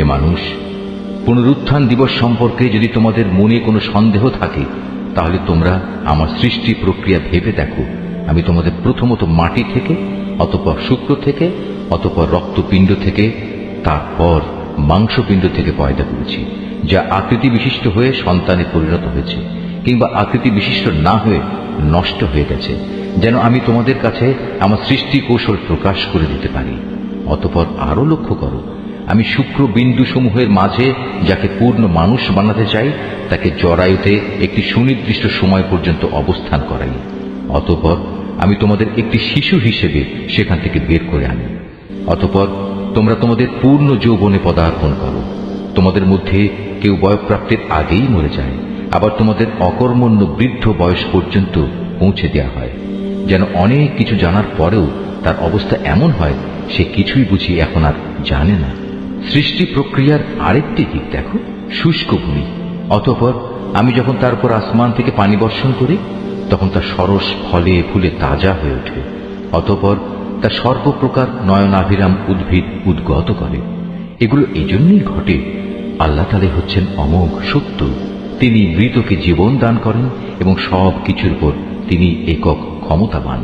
হে মানুষ, পুনরুত্থান দিবস সম্পর্কে যদি তোমাদের মনে কোনো সন্দেহ থাকে, তাহলে তোমরা আমার সৃষ্টি প্রক্রিয়া ভেবে দেখো। আমি তোমাদের প্রথমত মাটি থেকে, অতঃপর শুক্র থেকে, অতঃপর রক্তপিণ্ড থেকে, তারপর মাংসপিণ্ড থেকে পয়দা করেছি, যা আকৃতি বিশিষ্ট হয়ে সন্তানে পরিণত হয়েছে, কিংবা আকৃতি বিশিষ্ট না হয়ে নষ্ট হয়ে গেছে, যেন আমি তোমাদের কাছে আমার সৃষ্টি কৌশল প্রকাশ করে দিতে পারি। অতঃপর আরো লক্ষ্য করো, আমি শুক্র বিন্দু সমূহের মাঝে যাকে পূর্ণ মানুষ বানাতে চাই, তাকে জরায়ুতে একটি সুনির্দিষ্ট সময় পর্যন্ত অবস্থান করাই। অতঃপর আমি তোমাদের একটি শিশু হিসেবে সেখান থেকে বের করে আনি। অতঃপর তোমরা তোমাদের পূর্ণ যৌবনে পদার্পণ করো। তোমাদের মধ্যে কেউ বয়ঃপ্রাপ্তির আগেই মরে যায়, আবার তোমাদের অকর্মণ্য বৃদ্ধ বয়স পর্যন্ত পৌঁছে দেওয়া হয়, যেন অনেক কিছু জানার পরেও তার অবস্থা এমন হয় সে কিছুই বুঝি এখন আর জানে না। সৃষ্টি প্রক্রিয়ার আরেকটি দিক দেখো, শুষ্ক ভূমি। অতঃপর আমি যখন তার উপর আসমান থেকে পানি বর্ষণ করি, তখন তা সরস ফলে ফুলে তাজা হয়ে ওঠে। অতঃপর তা সর্বপ্রকার নয়নাভিরাম উদ্ভিদ উদ্গত করে। এগুলো এজন্যই ঘটে, আল্লাহ তাআলা হচ্ছেন অমোঘ সত্য। তিনি মৃতকে জীবন দান করেন এবং সব কিছুর উপর তিনি একক ক্ষমতাবান।